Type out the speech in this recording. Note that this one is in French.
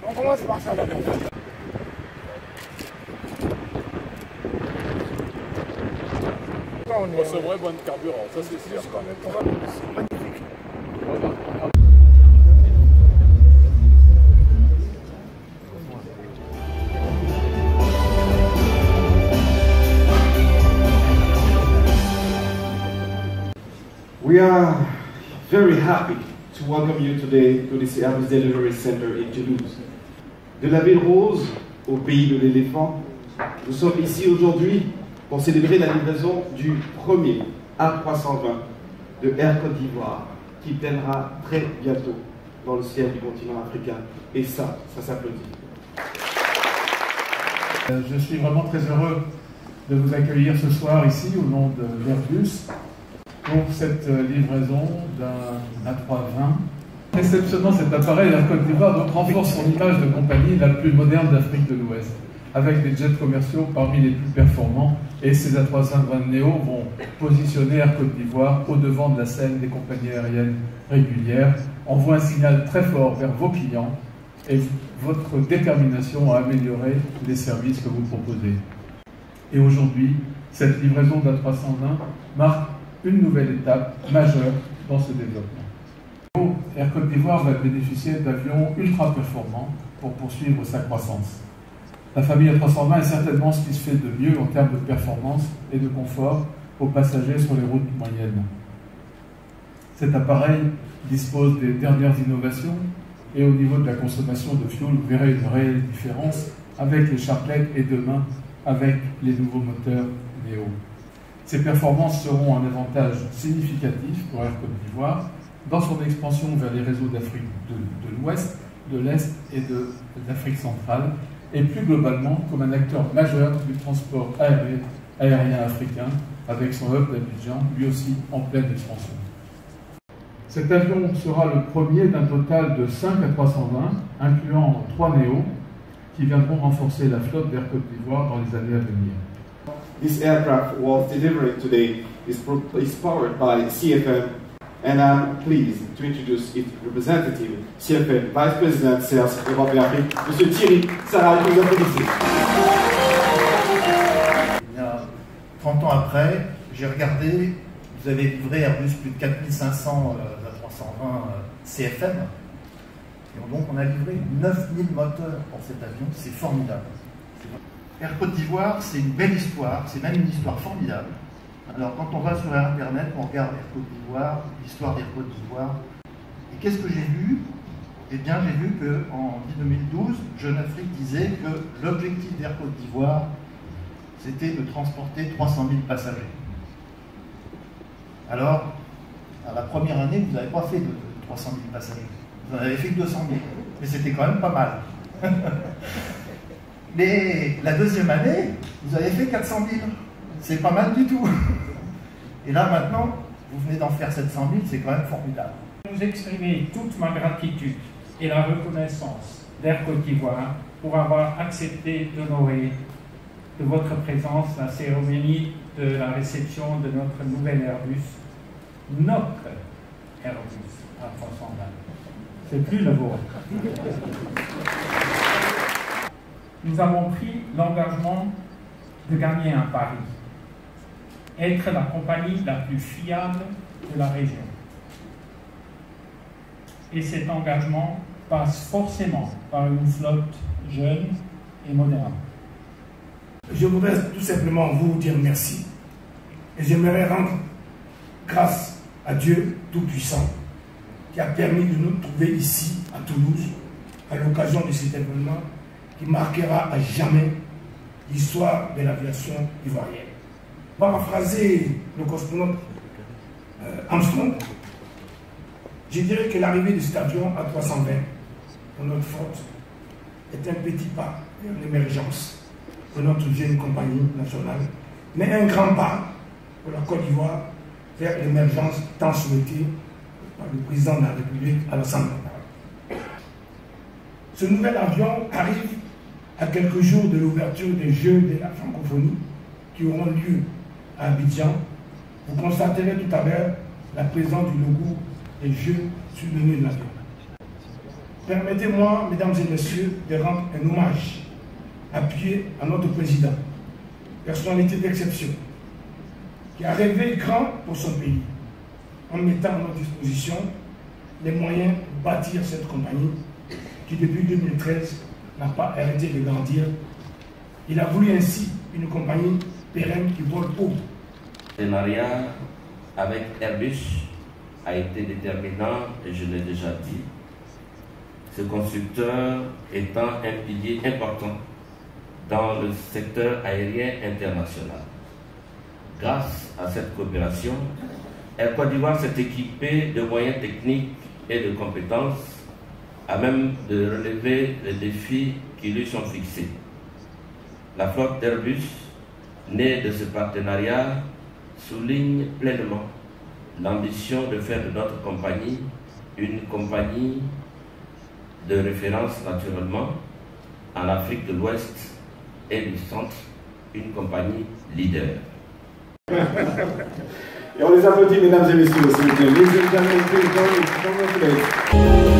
On commence par ça d'abord. C'est vrai, bon carburant, ça c'est sûr. Magnifique. We are very happy to welcome you today to this Airbus Delivery Center in Toulouse. De la ville rose au pays de l'éléphant, nous sommes ici aujourd'hui pour célébrer la livraison du premier A320 de Air Côte d'Ivoire qui planera très bientôt dans le ciel du continent africain. Et ça s'applaudit. Je suis vraiment très heureux de vous accueillir ce soir ici au nom de l'Airbus pour cette livraison d'un A320. Réceptionnant cet appareil, Air Côte d'Ivoire donc renforce son image de compagnie la plus moderne d'Afrique de l'Ouest, avec des jets commerciaux parmi les plus performants, et ces A320 Neo vont positionner Air Côte d'Ivoire au devant de la scène des compagnies aériennes régulières, envoie un signal très fort vers vos clients et votre détermination à améliorer les services que vous proposez. Et aujourd'hui, cette livraison d'A320 marque une nouvelle étape majeure dans ce développement. Air Côte d'Ivoire va bénéficier d'avions ultra performants pour poursuivre sa croissance. La famille A320 est certainement ce qui se fait de mieux en termes de performance et de confort aux passagers sur les routes moyennes. Cet appareil dispose des dernières innovations et au niveau de la consommation de fuel, vous verrez une réelle différence avec les Sharklet et demain avec les nouveaux moteurs Neo. Ces performances seront un avantage significatif pour Air Côte d'Ivoire dans son expansion vers les réseaux d'Afrique de l'Ouest, de l'Est et d'Afrique centrale, et plus globalement comme un acteur majeur du transport aérien africain avec son hub d'Abidjan, lui aussi en pleine expansion. Cet avion sera le premier d'un total de 5 A320, incluant 3 Neo, qui viendront renforcer la flotte d'Air Côte d'Ivoire dans les années à venir. This aircraft was delivered today is powered by CFM, and I'm pleased to introduce its representative, CFM Vice President Sales Europe et Afrique, M. Thierry Sarah, que vous applaudissez. Il y a 30 ans après, j'ai regardé, vous avez livré Airbus plus de 4500 A320 CFM, et donc on a livré 9000 moteurs pour cet avion, c'est formidable. Air Côte d'Ivoire, c'est une belle histoire, c'est même une histoire formidable. Alors quand on va sur Internet, on regarde Air Côte d'Ivoire, l'histoire d'Air Côte d'Ivoire, et qu'est-ce que j'ai vu? Eh bien j'ai vu qu'en 2012, Jeune Afrique disait que l'objectif d'Air Côte d'Ivoire, c'était de transporter 300 000 passagers. Alors, à la première année, vous n'avez pas fait de 300 000 passagers, vous en avez fait que 200 000, mais c'était quand même pas mal. Mais la deuxième année, vous avez fait 400 000. C'est pas mal du tout. Et là, maintenant, vous venez d'en faire 700 000, c'est quand même formidable. Vous exprimer toute ma gratitude et la reconnaissance d'Air Côte d'Ivoire pour avoir accepté d'honorer de votre présence la cérémonie de la réception de notre nouvel Airbus, notre Airbus A320. C'est plus le vôtre. Nous avons pris l'engagement de gagner un pari, être la compagnie la plus fiable de la région. Et cet engagement passe forcément par une flotte jeune et moderne. Je voudrais tout simplement vous dire merci. Et j'aimerais rendre grâce à Dieu Tout-Puissant qui a permis de nous trouver ici, à Toulouse, à l'occasion de cet événement qui marquera à jamais l'histoire de l'aviation ivoirienne. Paraphraser le cosmonaute Armstrong, je dirais que l'arrivée de cet avion A320 pour notre flotte est un petit pas vers l'émergence de notre jeune compagnie nationale, mais un grand pas pour la Côte d'Ivoire vers l'émergence tant souhaitée par le président de la République Alassane Ouattara. Ce nouvel avion arrive à quelques jours de l'ouverture des Jeux de la francophonie qui auront lieu à Abidjan. Vous constaterez tout à l'heure la présence du logo des Jeux sur le nez de l'avion. Permettez-moi, mesdames et messieurs, de rendre un hommage appuyé à notre président, personnalité d'exception, qui a rêvé grand pour son pays, en mettant à notre disposition les moyens pour bâtir cette compagnie qui, depuis 2013, n'a pas arrêté de grandir. Il a voulu ainsi une compagnie pérenne qui vole haut. Le partenariat avec Airbus a été déterminant, et je l'ai déjà dit, ce constructeur étant un pilier important dans le secteur aérien international. Grâce à cette coopération, Air Côte d'Ivoire s'est équipé de moyens techniques et de compétences à même de relever les défis qui lui sont fixés. La flotte d'Airbus, née de ce partenariat, souligne pleinement l'ambition de faire de notre compagnie une compagnie de référence naturellement en Afrique de l'Ouest et du Centre, une compagnie leader. Et on les applaudit, mesdames et messieurs, s'il vous plaît. Ladies and gentlemen, please congratulate.